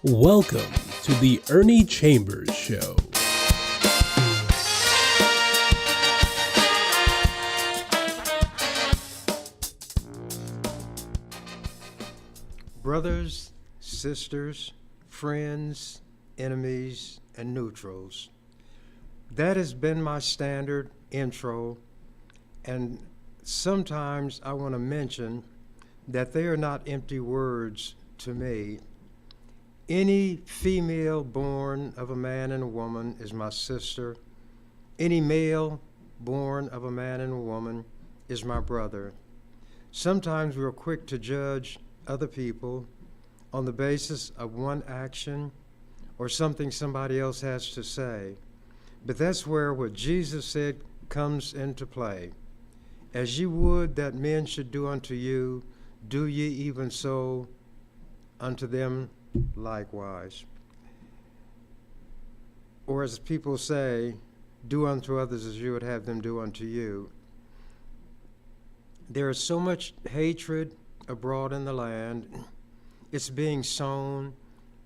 Welcome to the Ernie Chambers Show. Brothers, sisters, friends, enemies, and neutrals. That has been my standard intro, and sometimes I want to mention that they are not empty words to me. Any female born of a man and a woman is my sister. Any male born of a man and a woman is my brother. Sometimes we're quick to judge other people on the basis of one action or something somebody else has to say. But that's where what Jesus said comes into play. As ye would that men should do unto you, do ye even so unto them likewise. Or as people say, do unto others as you would have them do unto you. There is so much hatred abroad in the land. It's being sown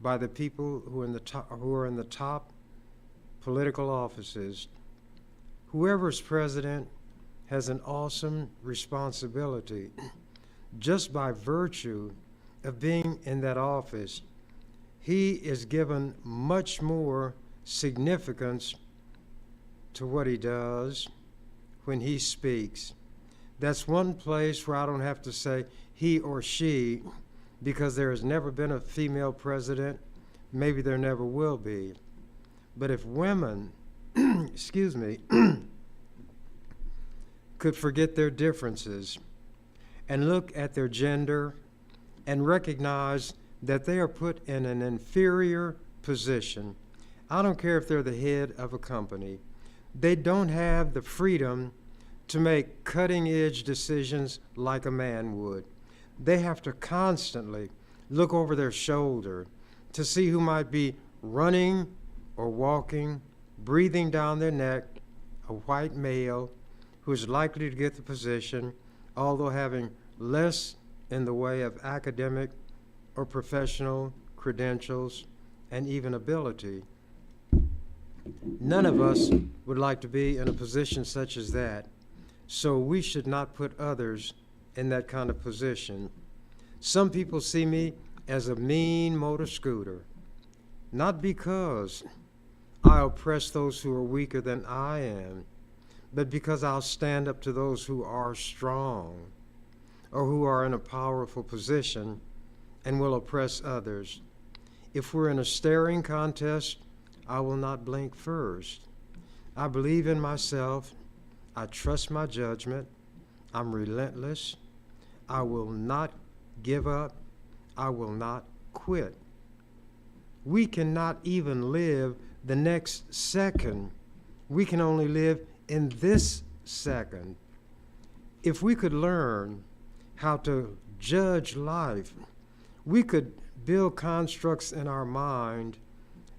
by the people who are in the top political offices. Whoever's president has an awesome responsibility. Just by virtue of being in that office, he is given much more significance to what he does when he speaks. That's one place where I don't have to say he or she, because there has never been a female president. Maybe there never will be. But if women, could forget their differences and look at their gender and recognize that they are put in an inferior position. I don't care if they're the head of a company. They don't have the freedom to make cutting-edge decisions like a man would. They have to constantly look over their shoulder to see who might be running or walking, breathing down their neck, a white male who is likely to get the position, although having less in the way of academic or professional credentials and even ability. None of us would like to be in a position such as that, so we should not put others in that kind of position. Some people see me as a mean motor scooter, not because I oppress those who are weaker than I am, but because I'll stand up to those who are strong or who are in a powerful position and will oppress others. If we're in a staring contest, I will not blink first. I believe in myself. I trust my judgment. I'm relentless. I will not give up. I will not quit. We cannot even live the next second. We can only live in this second. If we could learn how to judge life, we could build constructs in our mind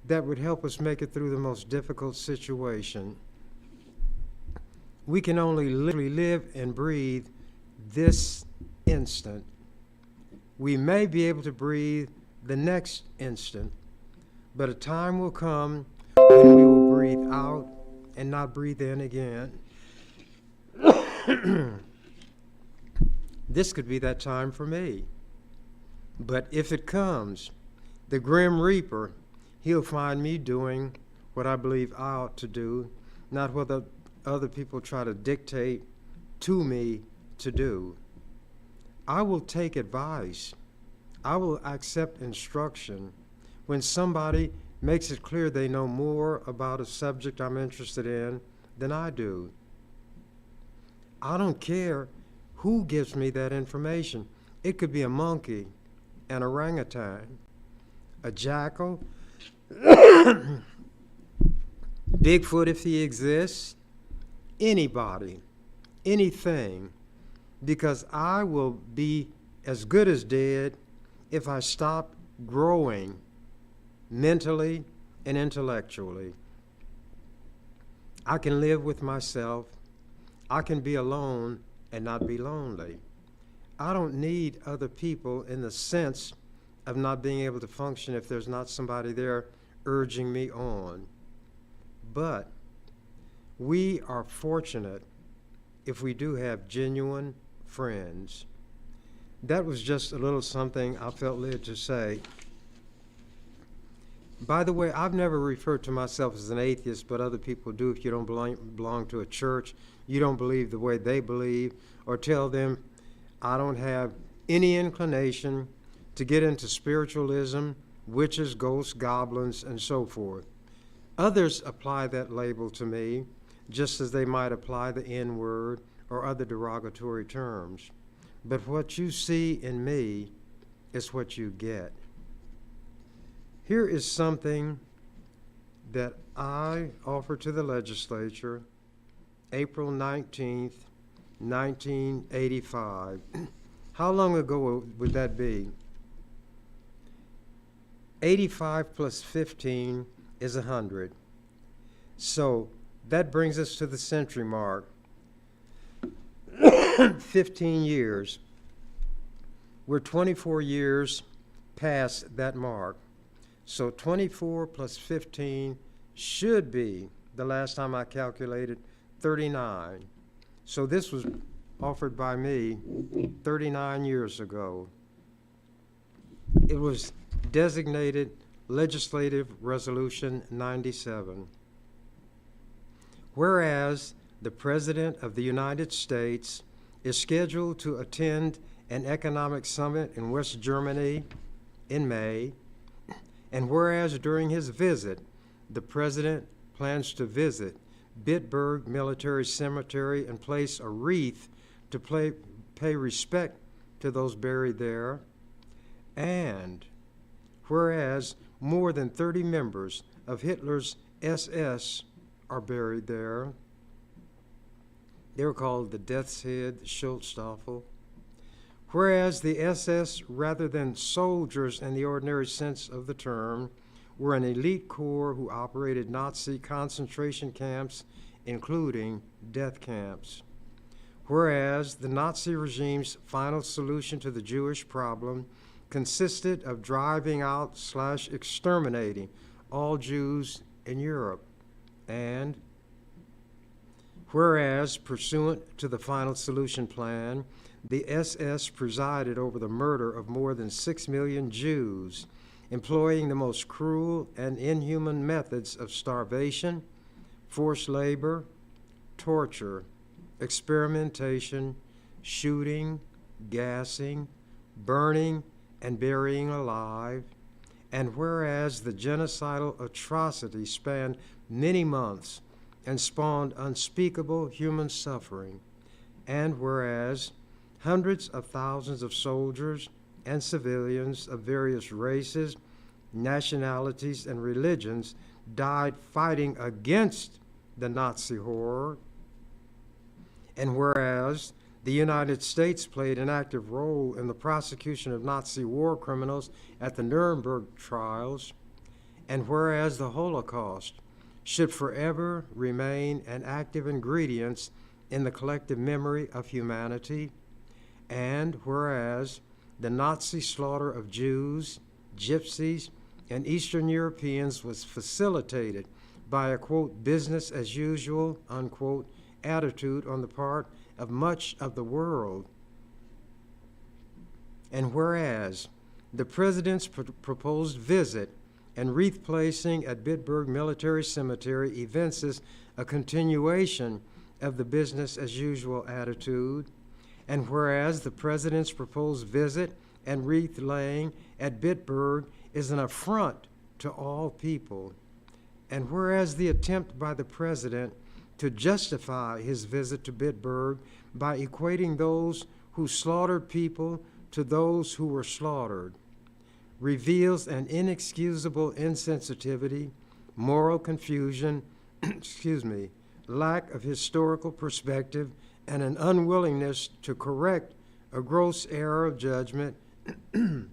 that would help us make it through the most difficult situation. We can only literally live and breathe this instant. We may be able to breathe the next instant, but a time will come when we will breathe out and not breathe in again. This could be that time for me. But if it comes, the Grim Reaper, he'll find me doing what I believe I ought to do, not what other people try to dictate to me to do. I will take advice. I will accept instruction when somebody makes it clear they know more about a subject I'm interested in than I do. I don't care who gives me that information. It could be a monkey, an orangutan, a jackal, Bigfoot if he exists, anybody, anything, because I will be as good as dead if I stop growing mentally and intellectually. I can live with myself. I can be alone and not be lonely. I don't need other people in the sense of not being able to function if there's not somebody there urging me on. But we are fortunate if we do have genuine friends. That was just a little something I felt led to say. By the way, I've never referred to myself as an atheist, but other people do. If you don't belong to a church, you don't believe the way they believe, or tell them, I don't have any inclination to get into spiritualism, witches, ghosts, goblins, and so forth. Others apply that label to me, just as they might apply the N-word or other derogatory terms. But what you see in me is what you get. Here is something that I offered to the legislature April 19th, 1985. How long ago would that be? 85 plus 15 is 100. So that brings us to the century mark. 15 years. We're 24 years past that mark. So 24 plus 15 should be, the last time I calculated, 39. So this was offered by me 39 years ago. It was designated Legislative Resolution 97. Whereas the President of the United States is scheduled to attend an economic summit in West Germany in May, and whereas during his visit, the President plans to visit Bitburg Military Cemetery and place a wreath to pay respect to those buried there, and whereas more than 30 members of Hitler's SS are buried there. They were called the Death's Head, the Schutzstaffel. Whereas the SS, rather than soldiers in the ordinary sense of the term, were an elite corps who operated Nazi concentration camps, including death camps. Whereas the Nazi regime's final solution to the Jewish problem consisted of driving out/exterminating all Jews in Europe. And whereas, pursuant to the final solution plan, the SS presided over the murder of more than 6 million Jews, employing the most cruel and inhuman methods of starvation, forced labor, torture, experimentation, shooting, gassing, burning, and burying alive. And whereas the genocidal atrocity spanned many months and spawned unspeakable human suffering, and whereas hundreds of thousands of soldiers and civilians of various races, nationalities, and religions died fighting against the Nazi horror, and whereas the United States played an active role in the prosecution of Nazi war criminals at the Nuremberg trials, and whereas the Holocaust should forever remain an active ingredient in the collective memory of humanity, and whereas the Nazi slaughter of Jews, Gypsies, and Eastern Europeans was facilitated by a, quote, business as usual, unquote, attitude on the part of much of the world. And whereas the President's proposed visit and wreath placing at Bitburg Military Cemetery evinces a continuation of the business as usual attitude, and whereas the President's proposed visit and wreath laying at Bitburg is an affront to all people, and whereas the attempt by the President to justify his visit to Bitburg by equating those who slaughtered people to those who were slaughtered reveals an inexcusable insensitivity, moral confusion, lack of historical perspective, and an unwillingness to correct a gross error of judgment, And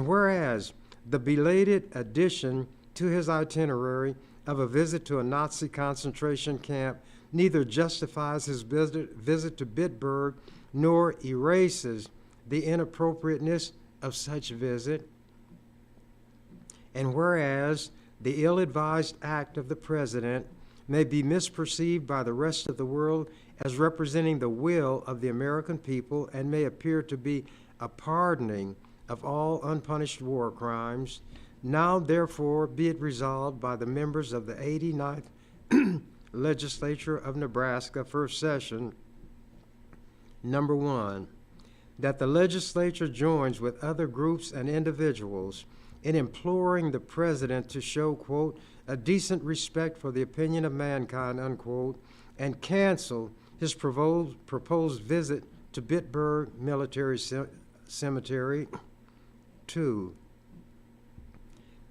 whereas the belated addition to his itinerary of a visit to a Nazi concentration camp neither justifies his visit to Bitburg nor erases the inappropriateness of such visit, and whereas the ill-advised act of the President may be misperceived by the rest of the world as representing the will of the American people and may appear to be a pardoning of all unpunished war crimes, now therefore be it resolved by the members of the 89th Legislature of Nebraska, first session, number 1, that the legislature joins with other groups and individuals in imploring the President to show, quote, a decent respect for the opinion of mankind, unquote, and cancel his proposed visit to Bitburg Military Cemetery. 2,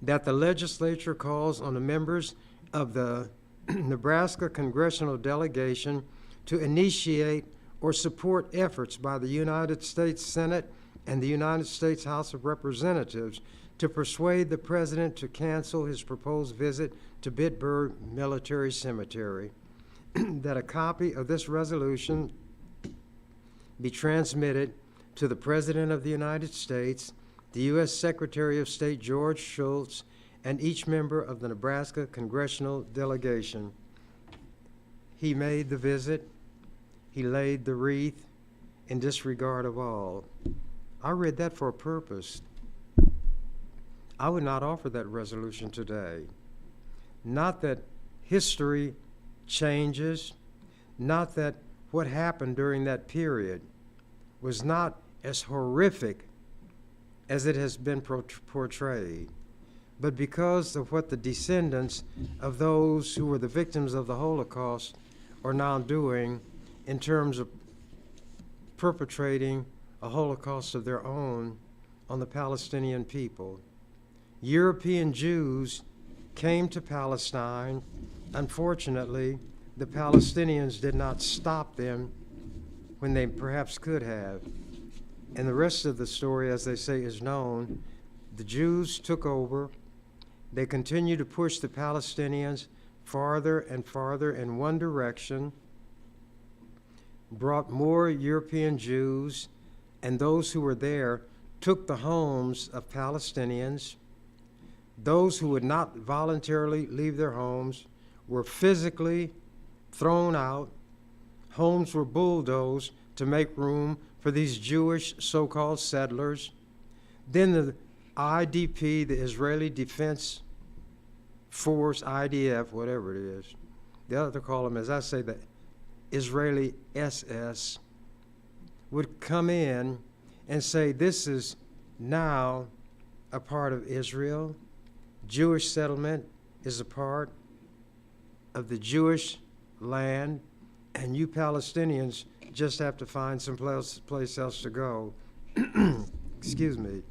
that the legislature calls on the members of the Nebraska congressional delegation to initiate or support efforts by the United States Senate and the United States House of Representatives to persuade the President to cancel his proposed visit to Bitburg Military Cemetery, that a copy of this resolution be transmitted to the President of the United States, the U.S. Secretary of State George Shultz, and each member of the Nebraska congressional delegation. He made the visit. He laid the wreath in disregard of all. I read that for a purpose. I would not offer that resolution today. Not that history changes, not that what happened during that period was not as horrific as it has been portrayed, but because of what the descendants of those who were the victims of the Holocaust are now doing in terms of perpetrating a Holocaust of their own on the Palestinian people. European Jews came to Palestine. Unfortunately, the Palestinians did not stop them when they perhaps could have. And the rest of the story, as they say, is known. The Jews took over. They continued to push the Palestinians farther and farther in one direction, brought more European Jews, and those who were there took the homes of Palestinians. Those who would not voluntarily leave their homes were physically thrown out. Homes were bulldozed to make room for these Jewish so-called settlers. Then the IDP, the Israeli Defense Force, IDF, whatever it is, the other call them, as I say, the Israeli SS, would come in and say, this is now a part of Israel. Jewish settlement is a part of the Jewish land, and you Palestinians just have to find some place else to go. Excuse me.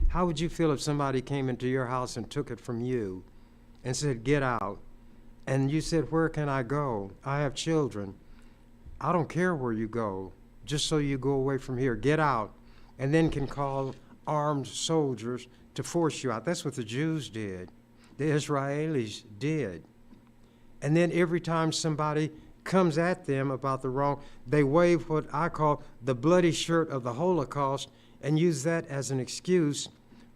How would you feel if somebody came into your house and took it from you and said, get out? And you said, where can I go? I have children. I don't care where you go, just so you go away from here. Get out. And then can call armed soldiers to force you out. That's what the Jews did. The Israelis did. And then every time somebody comes at them about the wrong, they wave what I call the bloody shirt of the Holocaust and use that as an excuse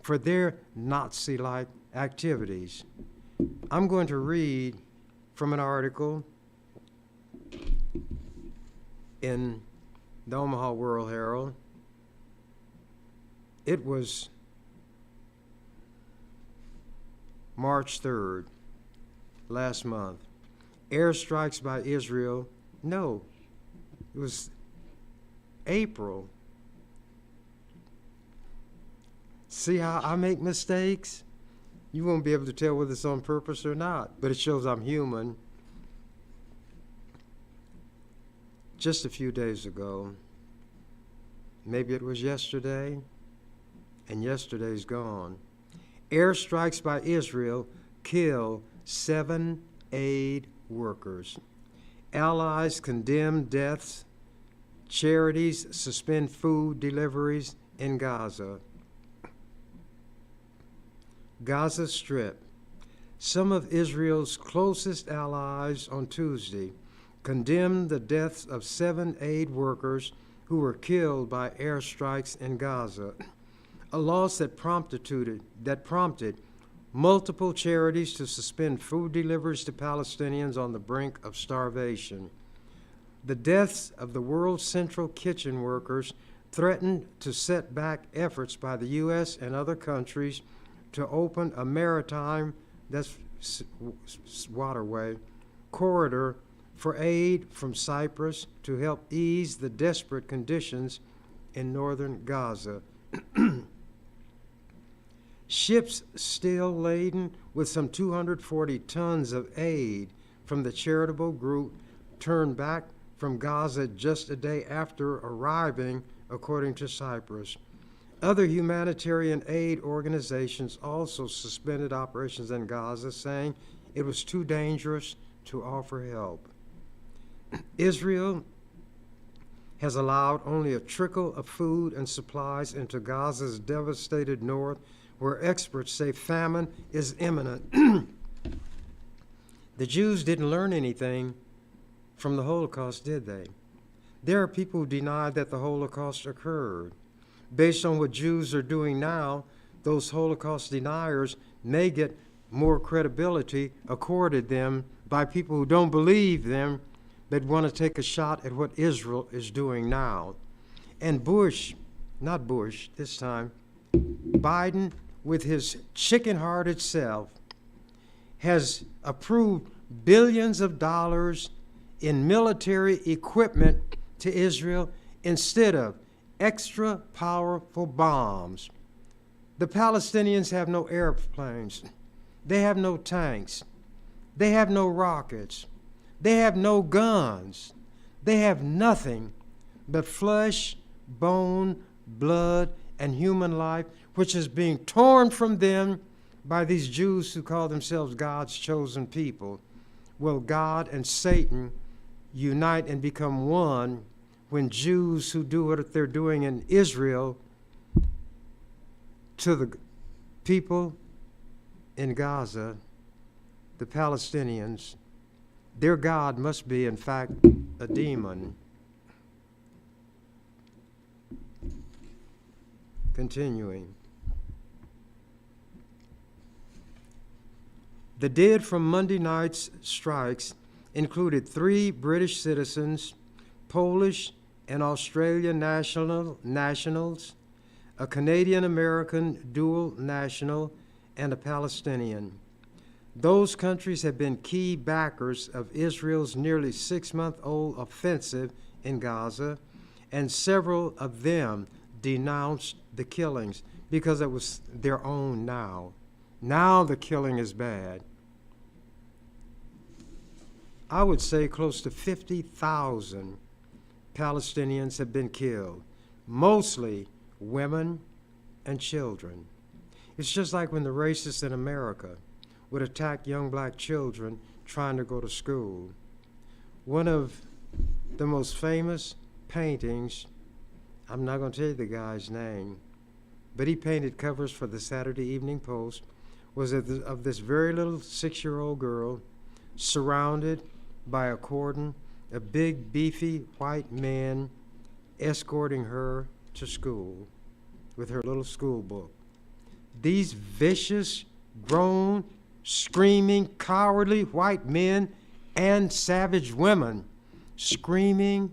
for their Nazi-like activities. I'm going to read from an article in the Omaha World Herald. It was March 3rd, last month. Airstrikes by Israel. No, it was April. See how I make mistakes? You won't be able to tell whether it's on purpose or not, but it shows I'm human. Just a few days ago, maybe it was yesterday, and yesterday's gone. Airstrikes by Israel kill 7 aid workers. Allies condemn deaths. Charities suspend food deliveries in Gaza. Gaza Strip. Some of Israel's closest allies on Tuesday condemned the deaths of 7 aid workers who were killed by airstrikes in Gaza, a loss that prompted multiple charities to suspend food deliveries to Palestinians on the brink of starvation. The deaths of the world's central kitchen workers threatened to set back efforts by the U.S. and other countries to open a maritime, that's waterway, corridor for aid from Cyprus to help ease the desperate conditions in northern Gaza. Ships still laden with some 240 tons of aid from the charitable group turned back from Gaza just a day after arriving, according to Cyprus. Other humanitarian aid organizations also suspended operations in Gaza, saying it was too dangerous to offer help. Israel has allowed only a trickle of food and supplies into Gaza's devastated north, where experts say famine is imminent. The Jews didn't learn anything from the Holocaust, did they? There are people who deny that the Holocaust occurred. Based on what Jews are doing now, those Holocaust deniers may get more credibility accorded them by people who don't believe them, but want to take a shot at what Israel is doing now. And Bush, not Bush this time, Biden, with his chicken-hearted self, has approved billions of dollars in military equipment to Israel instead of extra powerful bombs. The Palestinians have no airplanes. They have no tanks. They have no rockets. They have no guns. They have nothing but flesh, bone, blood, and human life, which is being torn from them by these Jews who call themselves God's chosen people. Will God and Satan unite and become one when Jews who do what they're doing in Israel to the people in Gaza, the Palestinians, their God must be, in fact, a demon. Continuing. The dead from Monday night's strikes included 3 British citizens, Polish and Australian nationals, a Canadian-American dual national, and a Palestinian. Those countries have been key backers of Israel's nearly 6-month-old offensive in Gaza, and several of them denounced the killings because it was their own now. Now the killing is bad. I would say close to 50,000 Palestinians have been killed, mostly women and children. It's just like when the racists in America would attack young black children trying to go to school. One of the most famous paintings, I'm not going to tell you the guy's name, but he painted covers for the Saturday Evening Post, was of this very little 6-year-old girl surrounded by a cordon, a big, beefy white man escorting her to school with her little school book. These vicious, grown, screaming, cowardly white men and savage women screaming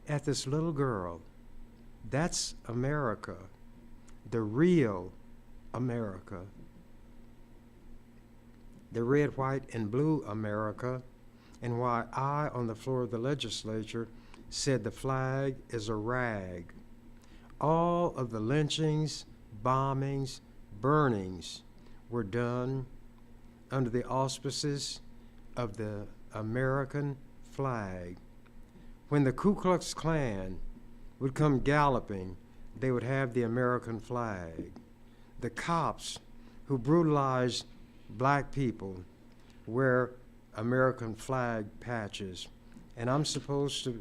at this little girl. That's America, the real America. The red, white, and blue America, and why I, on the floor of the legislature, said the flag is a rag. All of the lynchings, bombings, burnings were done under the auspices of the American flag. When the Ku Klux Klan would come galloping, they would have the American flag. The cops who brutalized black people wear American flag patches. And I'm supposed to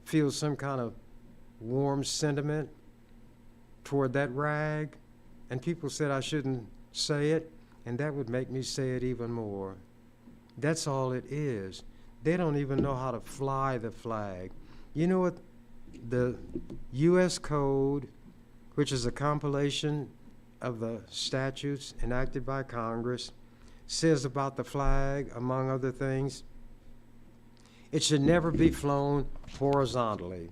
feel some kind of warm sentiment toward that rag, and people said I shouldn't say it, and that would make me say it even more. That's all it is. They don't even know how to fly the flag. You know what The U.S. Code, which is a compilation of the statutes enacted by Congress, says about the flag, among other things, it should never be flown horizontally.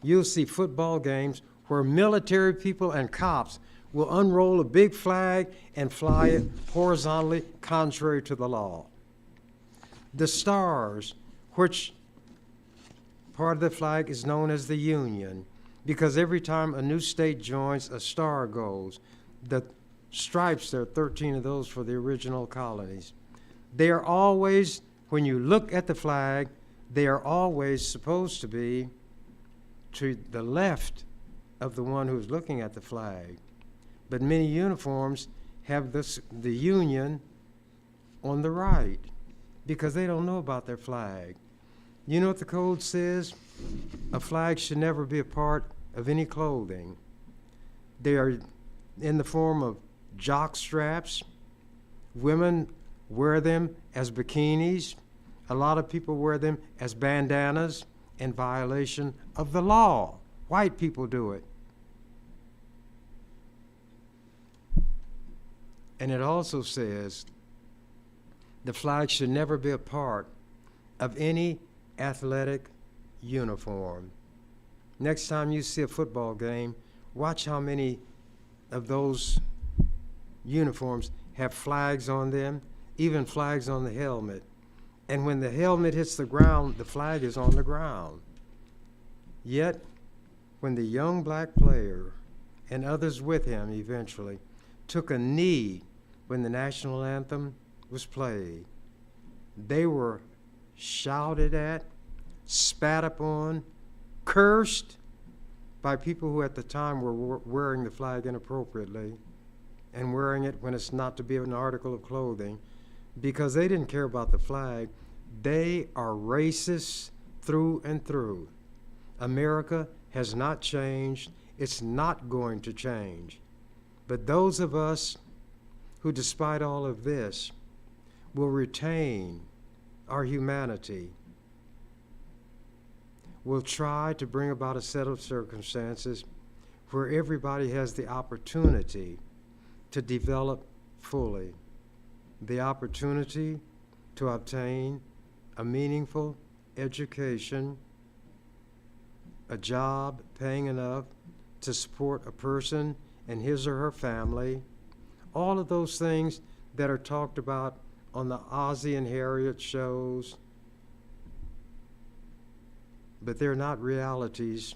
You'll see football games where military people and cops will unroll a big flag and fly it horizontally, contrary to the law. The stars, which part of the flag is known as the Union, because every time a new state joins, a star goes. The stripes, there are 13 of those for the original colonies. They are always, when you look at the flag, they are always supposed to be to the left of the one who's looking at the flag. But many uniforms have the Union on the right because they don't know about their flag. You know what the code says? A flag should never be a part of any clothing. They are in the form of jock straps. Women wear them as bikinis. A lot of people wear them as bandanas in violation of the law. White people do it. And it also says the flag should never be a part of any athletic uniform. Next time you see a football game, watch how many of those uniforms have flags on them, even flags on the helmet. And when the helmet hits the ground, the flag is on the ground. Yet, when the young black player and others with him eventually took a knee when the national anthem was played, they were shouted at, spat upon, cursed by people who at the time were wearing the flag inappropriately and wearing it when it's not to be an article of clothing, because they didn't care about the flag. They are racist through and through. America has not changed. It's not going to change. But those of us who, despite all of this, will retain our humanity, will try to bring about a set of circumstances where everybody has the opportunity to develop fully, the opportunity to obtain a meaningful education, a job paying enough to support a person and his or her family, all of those things that are talked about on the Ozzie and Harriet shows, but they're not realities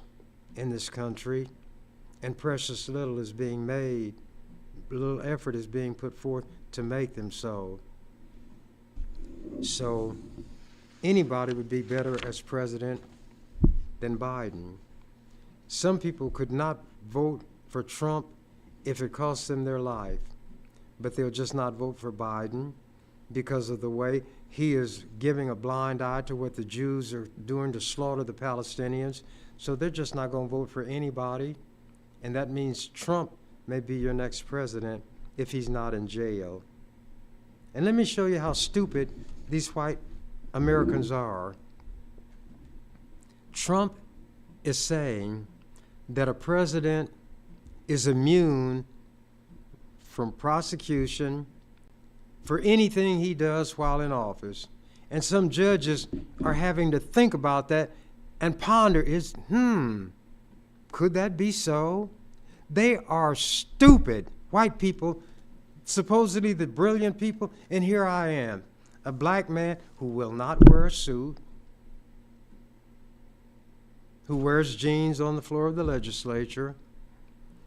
in this country, and precious little is being made, little effort is being put forth to make them so. So anybody would be better as president than Biden. Some people could not vote for Trump if it cost them their life, but they'll just not vote for Biden because of the way he is giving a blind eye to what the Jews are doing to slaughter the Palestinians. So they're just not going to vote for anybody, and that means Trump may be your next president if he's not in jail. And let me show you how stupid these white Americans are. Trump is saying that a president is immune from prosecution for anything he does while in office. And some judges are having to think about that and ponder, could that be so? They are stupid. White people, supposedly the brilliant people, and here I am, a black man who will not wear a suit, who wears jeans on the floor of the legislature.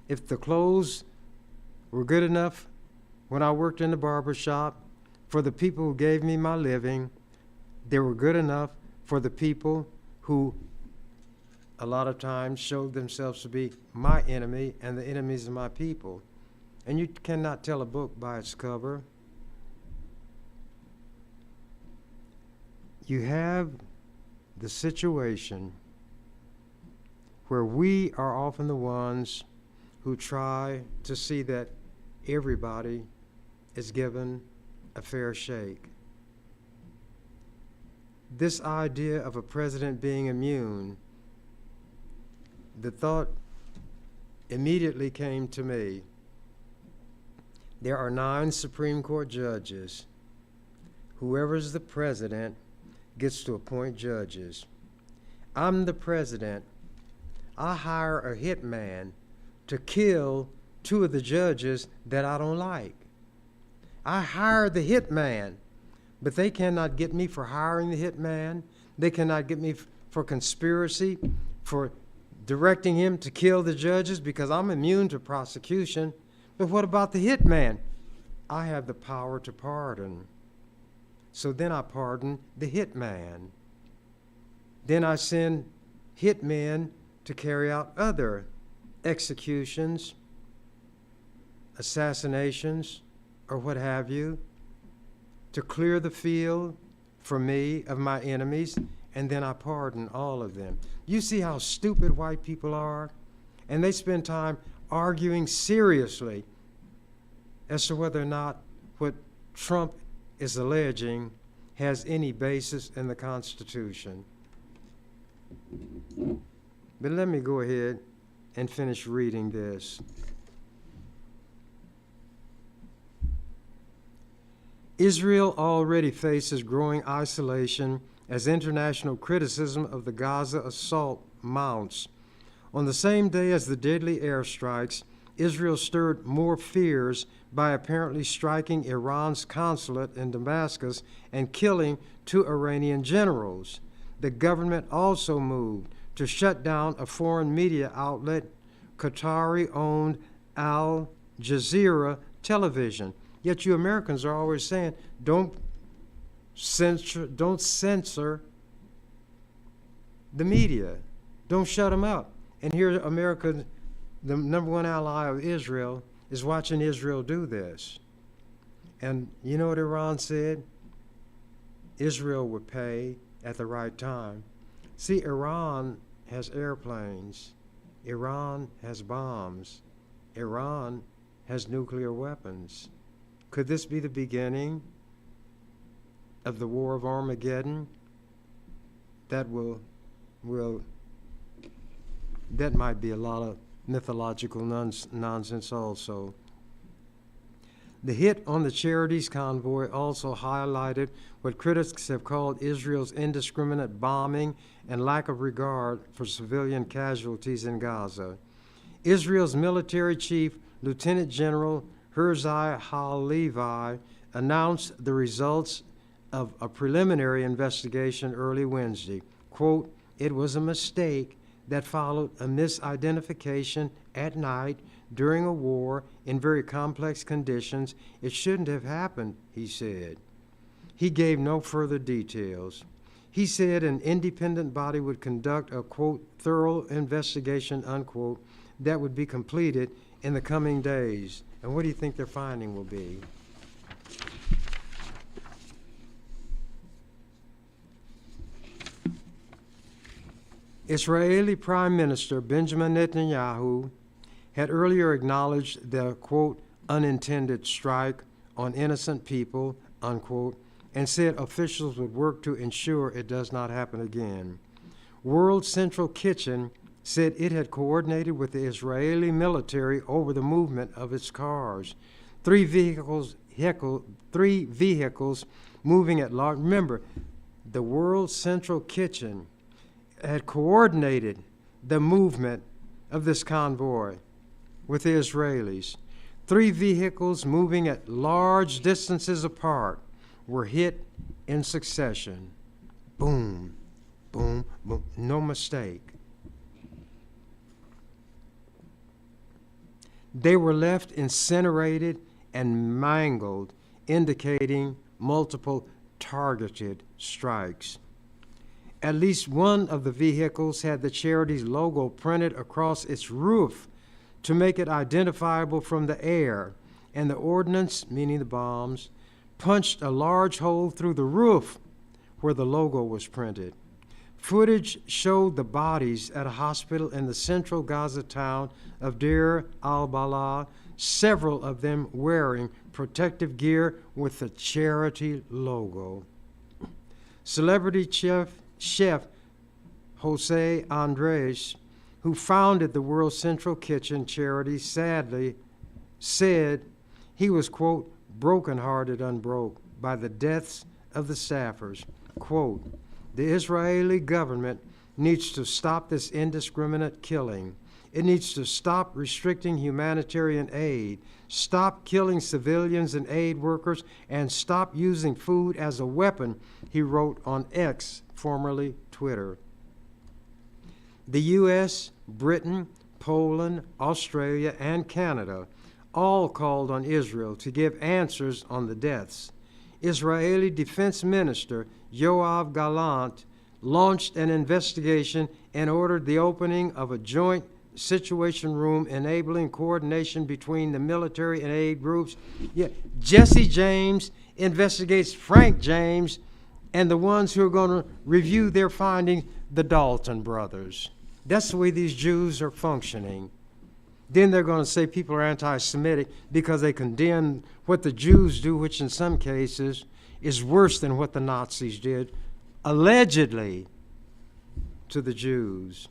If the clothes were good enough when I worked in the barber shop for the people who gave me my living, they were good enough for the people who a lot of times showed themselves to be my enemy and the enemies of my people. And you cannot tell a book by its cover. You have the situation where we are often the ones who try to see that everybody is given a fair shake. This idea of a president being immune the thought immediately came to me. There are 9 Supreme Court judges. Whoever's the president gets to appoint judges. I'm the president. I hire a hitman to kill 2 of the judges that I don't like. I hire the hitman, but they cannot get me for hiring the hitman. They cannot get me for conspiracy, for directing him to kill the judges, because I'm immune to prosecution. But what about the hitman? I have the power to pardon. So then I pardon the hitman. Then I send hitmen to carry out other executions, assassinations, or what have you, to clear the field for me of my enemies, and then I pardon all of them. You see how stupid white people are? And they spend time arguing seriously as to whether or not what Trump is alleging has any basis in the Constitution. But let me go ahead and finish reading this. Israel already faces growing isolation as international criticism of the Gaza assault mounts. On the same day as the deadly airstrikes, Israel stirred more fears by apparently striking Iran's consulate in Damascus and killing 2 Iranian generals. The government also moved to shut down a foreign media outlet, Qatari-owned Al Jazeera television. Yet you Americans are always saying, don't censor the media. Don't shut them up. And here America, the number 1 ally of Israel, is watching Israel do this. And you know what Iran said? Israel would pay at the right time. See, Iran has airplanes. Iran has bombs. Iran has nuclear weapons. Could this be the beginning of the War of Armageddon? That might be a lot of mythological nonsense also. The hit on the Charities convoy also highlighted what critics have called Israel's indiscriminate bombing and lack of regard for civilian casualties in Gaza. Israel's military chief, Lieutenant General Herzai Halevi, announced the results of a preliminary investigation early Wednesday. Quote, "It was a mistake that followed a misidentification at night during a war in very complex conditions. It shouldn't have happened," he said. He gave no further details. He said an independent body would conduct a, quote, "thorough investigation," unquote, that would be completed in the coming days. And what do you think their finding will be? Israeli Prime Minister Benjamin Netanyahu had earlier acknowledged the, quote, "unintended strike on innocent people," unquote, and said officials would work to ensure it does not happen again. World Central Kitchen said it had coordinated with the Israeli military over the movement of its cars. 3 vehicles moving at large. Remember, the World Central Kitchen had coordinated the movement of this convoy with the Israelis. 3 vehicles moving at large distances apart were hit in succession. Boom, boom, boom. No mistake. They were left incinerated and mangled, indicating multiple targeted strikes. At least one of the vehicles had the charity's logo printed across its roof to make it identifiable from the air, and the ordnance, meaning the bombs, punched a large hole through the roof where the logo was printed. Footage showed the bodies at a hospital in the central Gaza town of Deir al-Balah, several of them wearing protective gear with the charity logo. Celebrity chef Jose Andres, who founded the World Central Kitchen charity, sadly said he was, quote, brokenhearted, unbroke by the deaths of the staffers. Quote, the Israeli government needs to stop this indiscriminate killing. It needs to stop restricting humanitarian aid, stop killing civilians and aid workers, and stop using food as a weapon, he wrote on X, formerly Twitter. The U.S., Britain, Poland, Australia, and Canada all called on Israel to give answers on the deaths. Israeli Defense Minister Yoav Gallant launched an investigation and ordered the opening of a joint situation room enabling coordination between the military and aid groups. Yeah, Jesse James investigates Frank James, and the ones who are going to review their findings, the Dalton brothers. That's the way these Jews are functioning. Then they're going to say people are anti-Semitic because they condemn what the Jews do, which in some cases is worse than what the Nazis did, allegedly, to the Jews.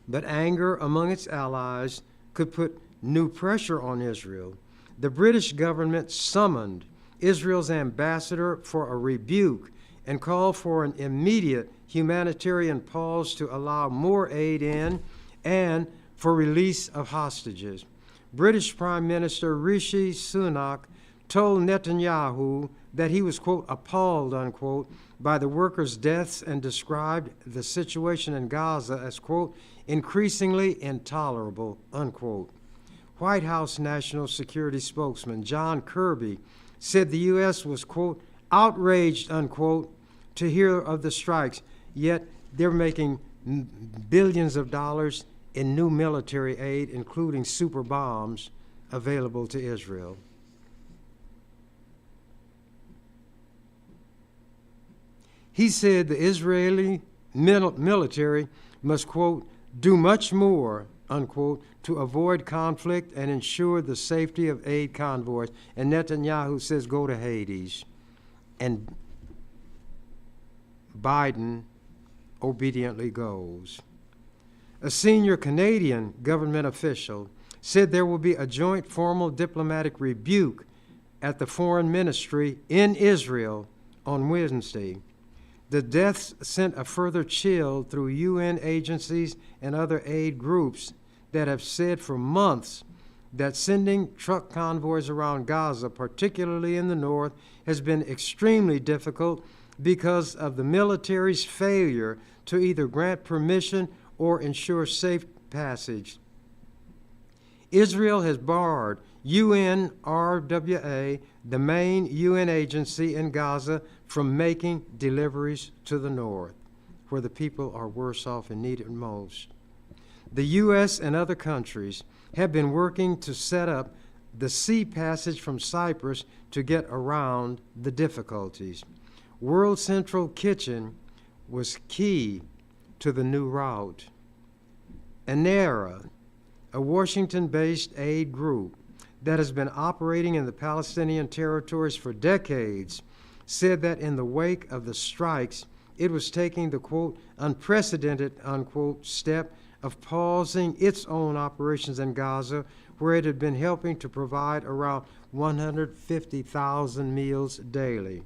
But anger among its allies could put new pressure on Israel. The British government summoned Israel's ambassador for a rebuke and called for an immediate humanitarian pause to allow more aid in and for release of hostages. British Prime Minister Rishi Sunak told Netanyahu that he was, quote, appalled, unquote, by the workers' deaths and described the situation in Gaza as, quote, increasingly intolerable, unquote. White House National Security spokesman John Kirby said the U.S. was, quote, outraged, unquote, to hear of the strikes, yet they're making billions of dollars in new military aid, including super bombs, available to Israel. He said the Israeli military must, quote, do much more, unquote, to avoid conflict and ensure the safety of aid convoys. And Netanyahu says, go to Hades. And Biden obediently goes. A senior Canadian government official said there will be a joint formal diplomatic rebuke at the foreign ministry in Israel on Wednesday. The deaths sent a further chill through UN agencies and other aid groups that have said for months that sending truck convoys around Gaza, particularly in the north, has been extremely difficult because of the military's failure to either grant permission or ensure safe passage. Israel has barred UNRWA, the main UN agency in Gaza, from making deliveries to the north, where the people are worse off and need it most. The U.S. and other countries have been working to set up the sea passage from Cyprus to get around the difficulties. World Central Kitchen was key to the new route. ANERA, a Washington-based aid group that has been operating in the Palestinian territories for decades, said that in the wake of the strikes, it was taking the, quote, unprecedented, unquote, step of pausing its own operations in Gaza, where it had been helping to provide around 150,000 meals daily.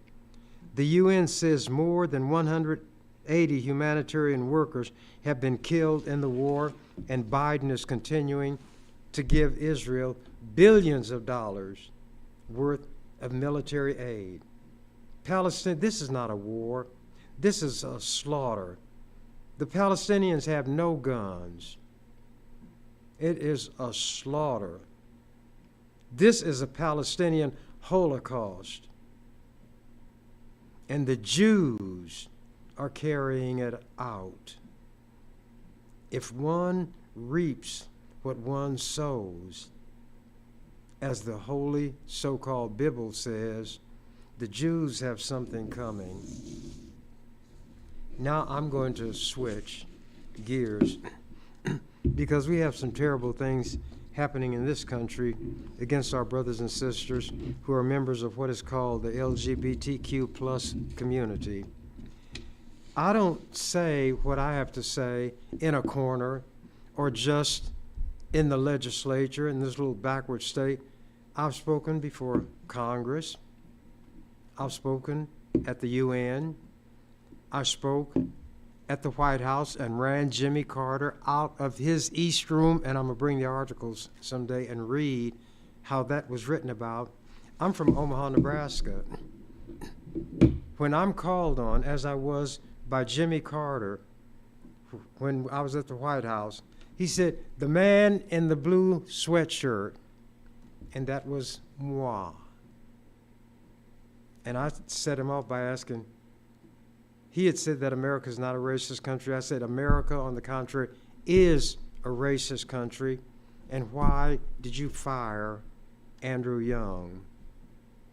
The UN says more than 180 humanitarian workers have been killed in the war, and Biden is continuing to give Israel billions of dollars worth of military aid. Palestine, this is not a war. This is a slaughter. The Palestinians have no guns. It is a slaughter. This is a Palestinian Holocaust. And the Jews are carrying it out. If one reaps what one sows, as the holy so-called Bible says, the Jews have something coming. Now I'm going to switch gears because we have some terrible things happening in this country against our brothers and sisters who are members of what is called the LGBTQ plus community. I don't say what I have to say in a corner or just in the legislature in this little backward state. I've spoken before Congress. I've spoken at the UN. I spoke at the White House and ran Jimmy Carter out of his East Room, and I'm going to bring the articles someday and read how that was written about. I'm from Omaha, Nebraska. When I'm called on, as I was by Jimmy Carter when I was at the White House, he said, "The man in the blue sweatshirt," and that was moi. And I set him off by asking, he had said that America is not a racist country. I said, America, on the contrary, is a racist country. And why did you fire Andrew Young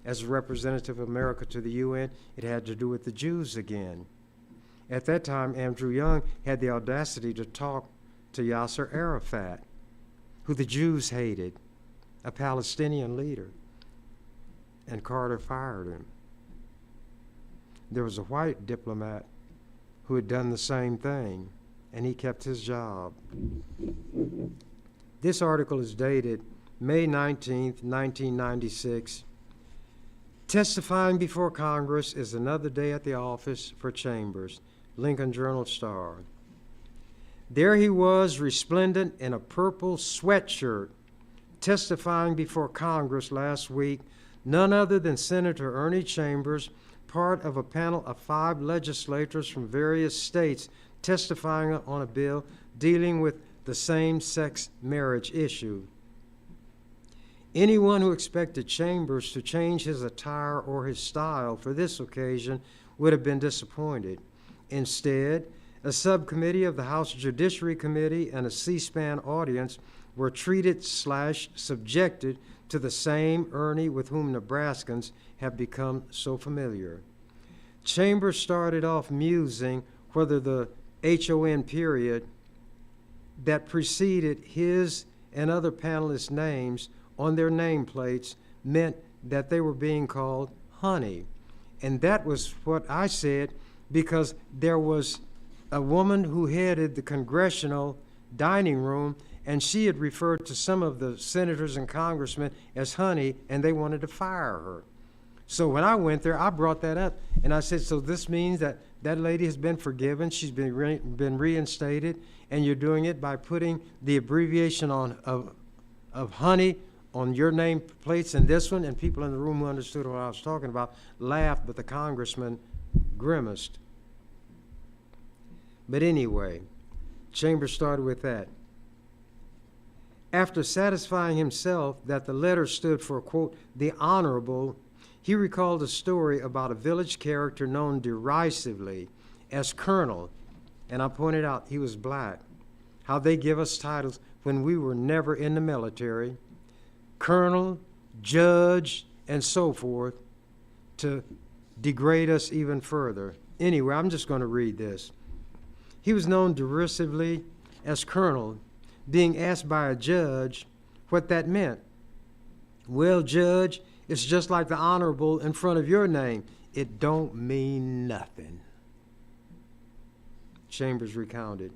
as a representative of America to the UN? It had to do with the Jews again. At that time, Andrew Young had the audacity to talk to Yasser Arafat, who the Jews hated, a Palestinian leader. And Carter fired him. There was a white diplomat who had done the same thing, and he kept his job. This article is dated May 19th, 1996. Testifying before Congress is another day at the office for Chambers. Lincoln Journal-Star. There he was, resplendent in a purple sweatshirt, testifying before Congress last week, none other than Senator Ernie Chambers, part of a panel of 5 legislators from various states testifying on a bill dealing with the same-sex marriage issue. Anyone who expected Chambers to change his attire or his style for this occasion would have been disappointed. Instead, a subcommittee of the House Judiciary Committee and a C-SPAN audience were treated/subjected to the same Ernie with whom Nebraskans have become so familiar. Chambers started off musing whether the HON period that preceded his and other panelists' names on their nameplates meant that they were being called honey. And that was what I said, because there was a woman who headed the congressional dining room, and she had referred to some of the senators and congressmen as honey, and they wanted to fire her. So when I went there, I brought that up, and I said, so this means that that lady has been forgiven, she's been reinstated, and you're doing it by putting the abbreviation of honey on your name plates and this one, and people in the room who understood what I was talking about laughed, but the congressman grimaced. But anyway, Chambers started with that. After satisfying himself that the letter stood for, quote, the honorable, he recalled a story about a village character known derisively as Colonel, and I pointed out he was black, how they give us titles when we were never in the military, Colonel, Judge, and so forth, to degrade us even further. Anyway, I'm just going to read this. He was known derisively as Colonel, being asked by a judge what that meant. Well, Judge, it's just like the honorable in front of your name. It don't mean nothing. Chambers recounted.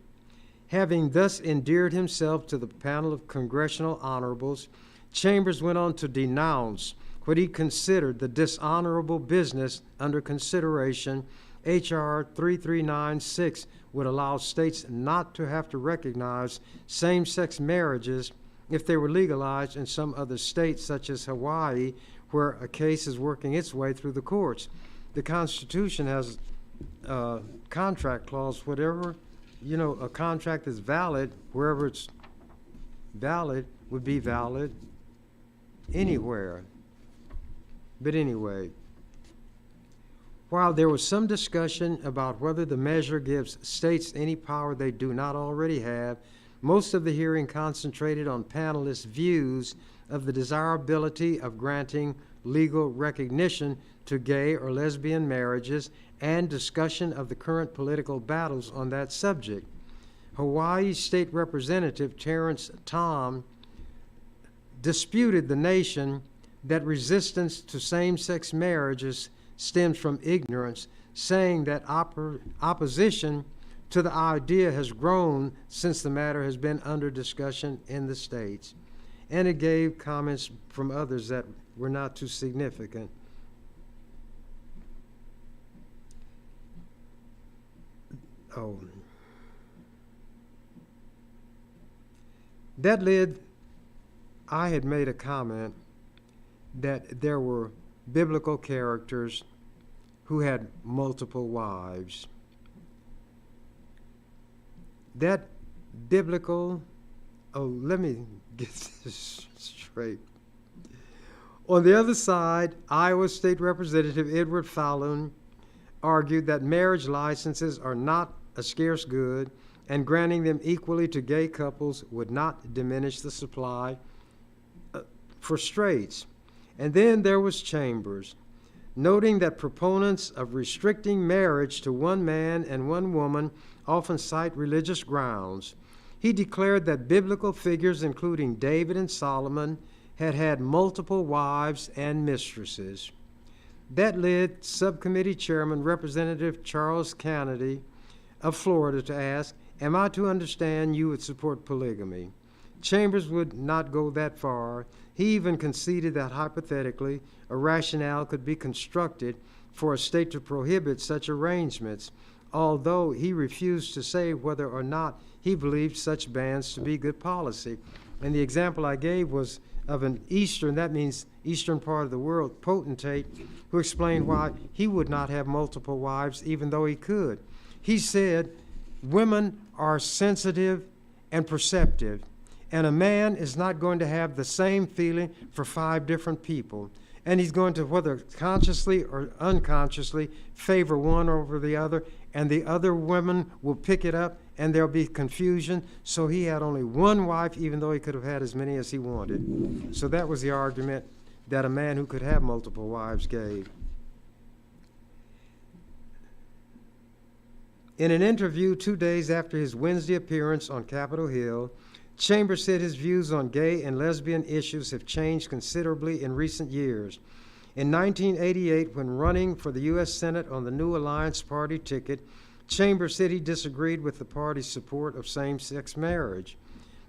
Having thus endeared himself to the panel of congressional honorables, Chambers went on to denounce what he considered the dishonorable business under consideration. H.R. 3396 would allow states not to have to recognize same-sex marriages if they were legalized in some other states, such as Hawaii, where a case is working its way through the courts. The Constitution has a contract clause, whatever, a contract is valid, wherever it's valid would be valid anywhere. But anyway, while there was some discussion about whether the measure gives states any power they do not already have, most of the hearing concentrated on panelists' views of the desirability of granting legal recognition to gay or lesbian marriages and discussion of the current political battles on that subject. Hawaii State Representative Terrence Tom disputed the nation that resistance to same-sex marriages stems from ignorance, saying that opposition to the idea has grown since the matter has been under discussion in the states. And it gave comments from others that were not too significant. Oh. That led, I had made a comment that there were biblical characters who had multiple wives. That biblical, let me get this straight. On the other side, Iowa State Representative Edward Fallon argued that marriage licenses are not a scarce good, and granting them equally to gay couples would not diminish the supply for straights. And then there was Chambers, noting that proponents of restricting marriage to one man and one woman often cite religious grounds. He declared that biblical figures, including David and Solomon, had had multiple wives and mistresses. That led Subcommittee Chairman Representative Charles Kennedy of Florida to ask, "Am I to understand you would support polygamy?" Chambers would not go that far. He even conceded that hypothetically a rationale could be constructed for a state to prohibit such arrangements, although he refused to say whether or not he believed such bans to be good policy. And the example I gave was of an Eastern, that means Eastern part of the world, potentate, who explained why he would not have multiple wives even though he could. He said, women are sensitive and perceptive, and a man is not going to have the same feeling for 5 different people. And he's going to, whether consciously or unconsciously, favor one over the other, and the other women will pick it up, and there'll be confusion. So he had only one wife, even though he could have had as many as he wanted. So that was the argument that a man who could have multiple wives gave. In an interview 2 days after his Wednesday appearance on Capitol Hill, Chambers said his views on gay and lesbian issues have changed considerably in recent years. In 1988, when running for the U.S. Senate on the New Alliance Party ticket, Chambers said he disagreed with the party's support of same-sex marriage.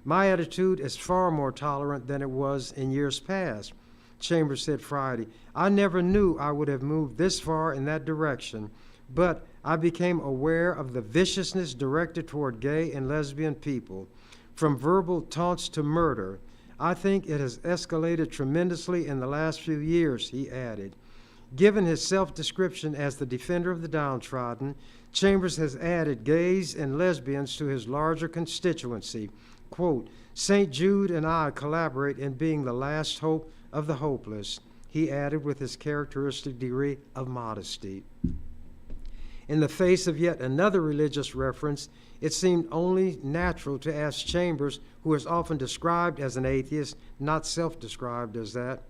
"My attitude is far more tolerant than it was in years past," Chambers said Friday. "I never knew I would have moved this far in that direction, but I became aware of the viciousness directed toward gay and lesbian people, from verbal taunts to murder. I think it has escalated tremendously in the last few years," he added. Given his self-description as the defender of the downtrodden, Chambers has added gays and lesbians to his larger constituency. Quote, "St. Jude and I collaborate in being the last hope of the hopeless," he added with his characteristic degree of modesty. In the face of yet another religious reference, it seemed only natural to ask Chambers, who is often described as an atheist, not self-described as that,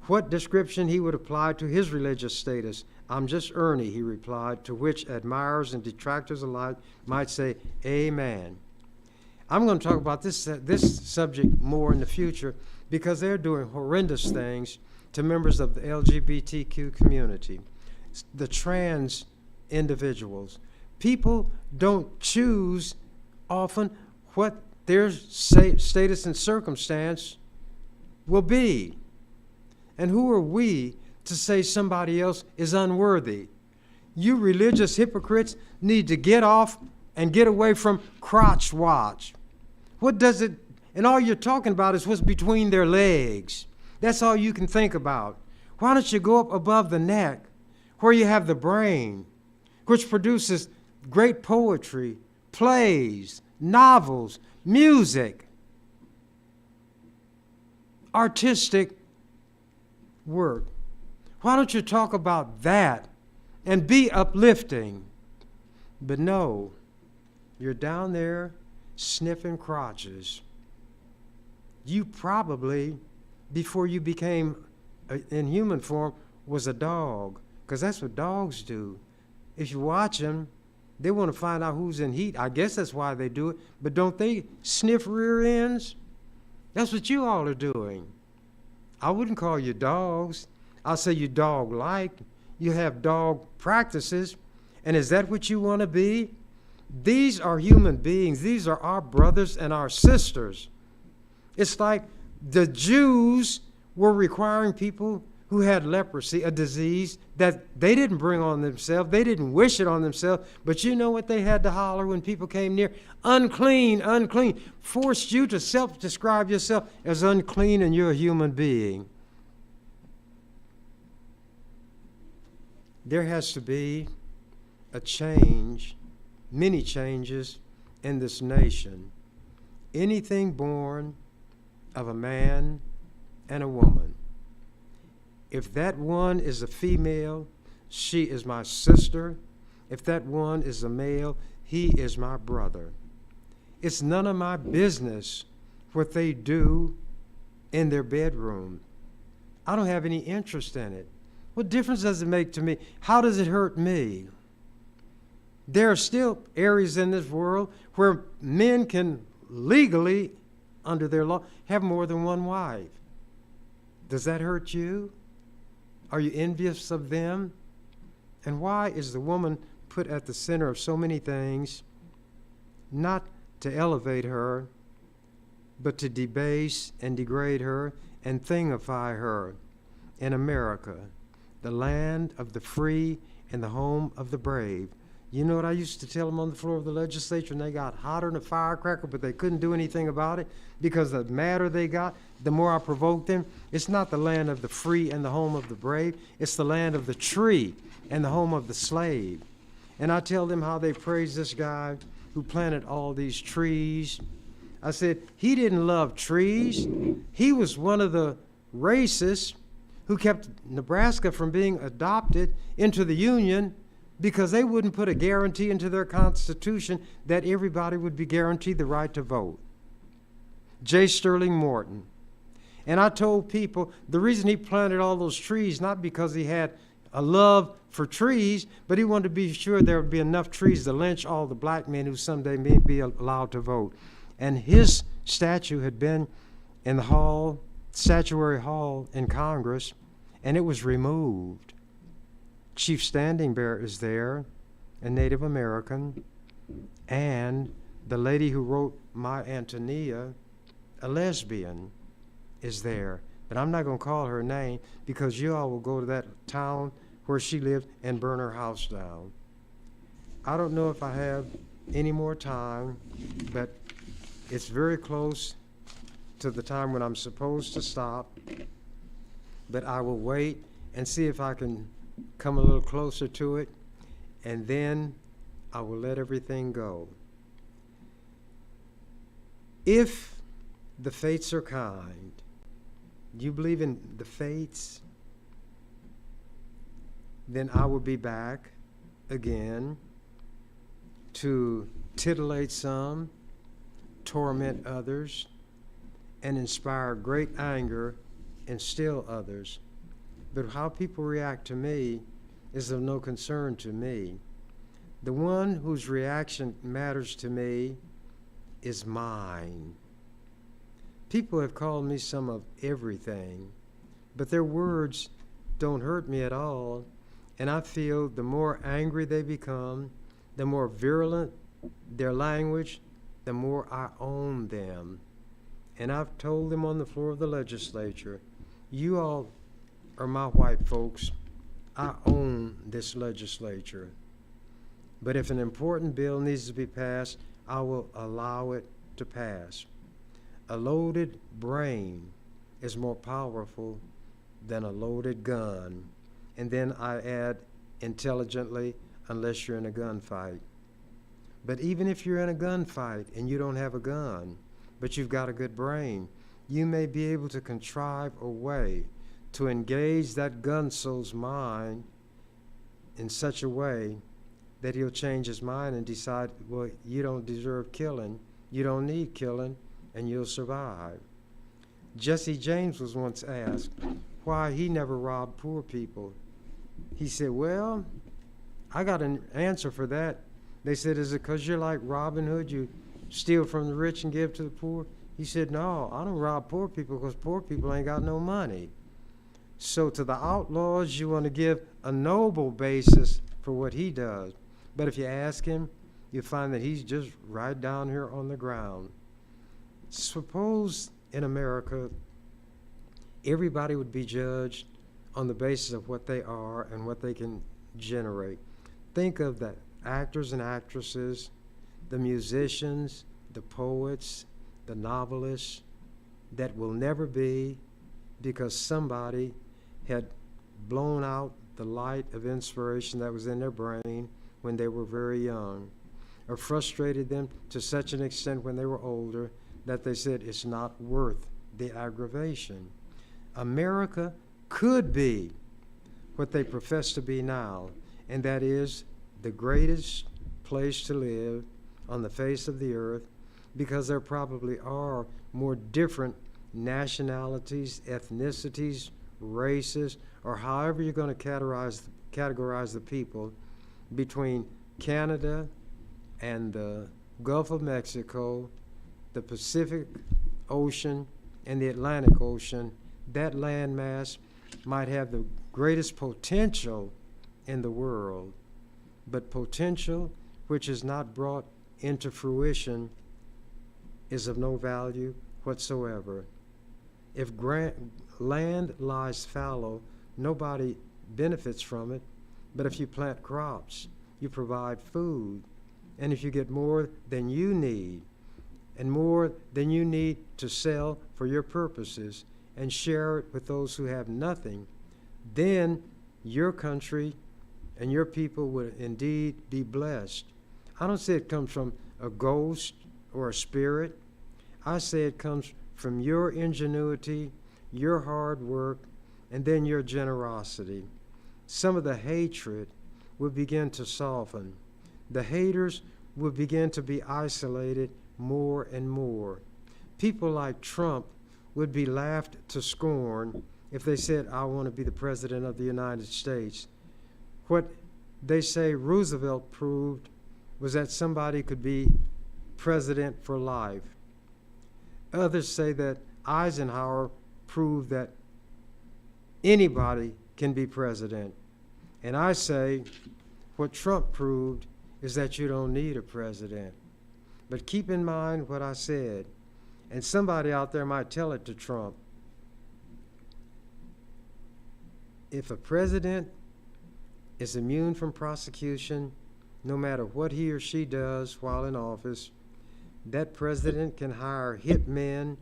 what description he would apply to his religious status. "I'm just Ernie," he replied, to which admirers and detractors alike might say, "Amen." I'm going to talk about this subject more in the future because they're doing horrendous things to members of the LGBTQ community, the trans individuals. People don't choose often what their status and circumstance will be. And who are we to say somebody else is unworthy? You religious hypocrites need to get off and get away from crotch watch. What does it, and all you're talking about is what's between their legs. That's all you can think about. Why don't you go up above the neck where you have the brain, which produces great poetry, plays, novels, music, artistic work. Why don't you talk about that and be uplifting? But no, you're down there sniffing crotches. You probably, before you became in human form, was a dog, because that's what dogs do. If you watch them, they want to find out who's in heat. I guess that's why they do it. But don't they sniff rear ends? That's what you all are doing. I wouldn't call you dogs. I'll say you dog-like. You have dog practices. And is that what you want to be? These are human beings. These are our brothers and our sisters. It's like the Jews were requiring people who had leprosy, a disease that they didn't bring on themselves. They didn't wish it on themselves. But you know what they had to holler when people came near? Unclean, unclean. Forced you to self-describe yourself as unclean, and you're a human being. There has to be a change, many changes in this nation. Anything born of a man and a woman, if that one is a female, she is my sister. If that one is a male, he is my brother. It's none of my business what they do in their bedroom. I don't have any interest in it. What difference does it make to me? How does it hurt me? There are still areas in this world where men can legally, under their law, have more than one wife. Does that hurt you? Are you envious of them? And why is the woman put at the center of so many things? Not to elevate her, but to debase and degrade her and thingify her. In America, the land of the free and the home of the brave. You know what I used to tell them on the floor of the legislature, and they got hotter than a firecracker, but they couldn't do anything about it because the madder they got, the more I provoked them. It's not the land of the free and the home of the brave. It's the land of the tree and the home of the slave. And I tell them how they praise this guy who planted all these trees. I said, he didn't love trees. He was one of the racists who kept Nebraska from being adopted into the Union because they wouldn't put a guarantee into their Constitution that everybody would be guaranteed the right to vote. J. Sterling Morton. And I told people the reason he planted all those trees, not because he had a love for trees, but he wanted to be sure there would be enough trees to lynch all the black men who someday may be allowed to vote. And his statue had been in the hall, Statuary Hall in Congress, and it was removed. Chief Standing Bearer is there, a Native American, and the lady who wrote My Antonia, a lesbian, is there. But I'm not going to call her name because you all will go to that town where she lived and burn her house down. I don't know if I have any more time, but it's very close to the time when I'm supposed to stop. But I will wait and see if I can come a little closer to it, and then I will let everything go. If the fates are kind, do you believe in the fates? Then I will be back again to titillate some, torment others, and inspire great anger and still others. But how people react to me is of no concern to me. The one whose reaction matters to me is mine. People have called me some of everything, but their words don't hurt me at all. And I feel the more angry they become, the more virulent their language, the more I own them. And I've told them on the floor of the legislature, you all are my white folks. I own this legislature. But if an important bill needs to be passed, I will allow it to pass. A loaded brain is more powerful than a loaded gun. And then I add intelligently, unless you're in a gunfight. But even if you're in a gunfight and you don't have a gun, but you've got a good brain, you may be able to contrive a way to engage that gun soul's mind in such a way that he'll change his mind and decide, well, you don't deserve killing, you don't need killing, and you'll survive. Jesse James was once asked why he never robbed poor people. He said, well, I got an answer for that. They said, is it because you're like Robin Hood, you steal from the rich and give to the poor? He said, no, I don't rob poor people because poor people ain't got no money. So to the outlaws, you want to give a noble basis for what he does. But if you ask him, you find that he's just right down here on the ground. Suppose in America, everybody would be judged on the basis of what they are and what they can generate. Think of the actors and actresses, the musicians, the poets, the novelists that will never be because somebody had blown out the light of inspiration that was in their brain when they were very young, or frustrated them to such an extent when they were older that they said it's not worth the aggravation. America could be what they profess to be now, and that is the greatest place to live on the face of the earth, because there probably are more different nationalities, ethnicities, races, or however you're going to categorize the people between Canada and the Gulf of Mexico, the Pacific Ocean, and the Atlantic Ocean. That landmass might have the greatest potential in the world, but potential which is not brought into fruition is of no value whatsoever. If land lies fallow, nobody benefits from it, but if you plant crops, you provide food, and if you get more than you need, and more than you need to sell for your purposes, and share it with those who have nothing, then your country and your people would indeed be blessed. I don't say it comes from a ghost or a spirit. I say it comes from your ingenuity, your hard work, and then your generosity. Some of the hatred would begin to soften. The haters would begin to be isolated more and more. People like Trump would be laughed to scorn if they said, I want to be the president of the United States. What they say Roosevelt proved was that somebody could be president for life. Others say that Eisenhower proved that anybody can be president. And I say what Trump proved is that you don't need a president. But keep in mind what I said, and somebody out there might tell it to Trump. If a president is immune from prosecution, no matter what he or she does while in office, that president can hire hitmen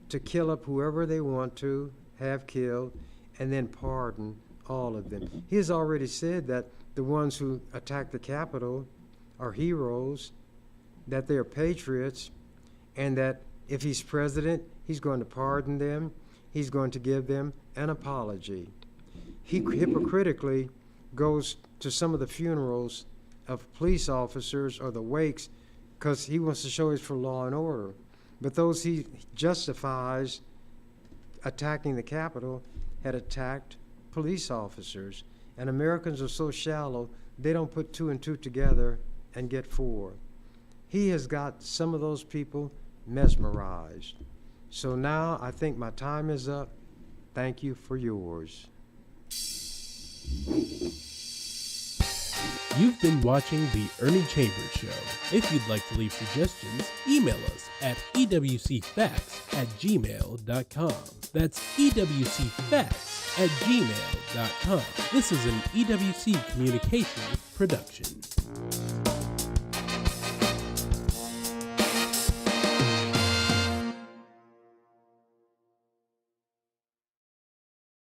to kill up whoever they want to have killed and then pardon all of them. He has already said that the ones who attack the Capitol are heroes, that they are patriots, and that if he's president, he's going to pardon them, he's going to give them an apology. He hypocritically goes to some of the funerals of police officers or the wakes because he wants to show he's for law and order. But those he justifies attacking the Capitol had attacked police officers. And Americans are so shallow, they don't put two and two together and get four. He has got some of those people mesmerized. So now I think my time is up. Thank you for yours. You've been watching The Ernie Chambers Show. If you'd like to leave suggestions, email us at ewcfacts@gmail.com. That's ewcfacts@gmail.com. This is an EWC Communications production.